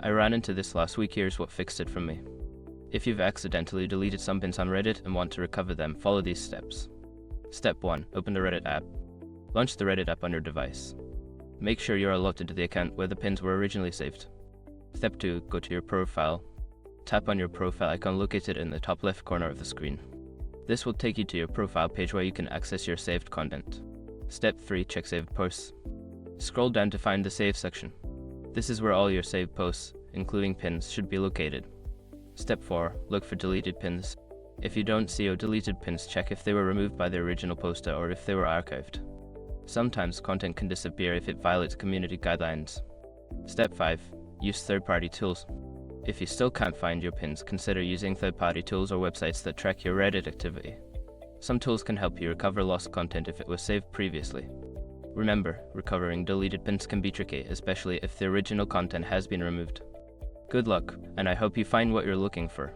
I ran into this last week. Here's what fixed it from me. If you've accidentally deleted some pins on Reddit and want to recover them, follow these steps. Step 1. Open the Reddit app. Launch the Reddit app on your device. Make sure you're logged into the account where the pins were originally saved. Step 2. Go to your profile. Tap on your profile icon located in the top left corner of the screen. This will take you to your profile page where you can access your saved content. Step 3. Check saved posts. Scroll down to find the Save section. This is where all your saved posts, including pins, should be located. Step 4. Look for deleted pins. If you don't see your deleted pins, check if they were removed by the original poster or if they were archived. Sometimes content can disappear if it violates community guidelines. Step 5. Use third-party tools. If you still can't find your pins, consider using third-party tools or websites that track your Reddit activity. Some tools can help you recover lost content if it was saved previously. Remember, recovering deleted pins can be tricky, especially if the original content has been removed. Good luck, and I hope you find what you're looking for.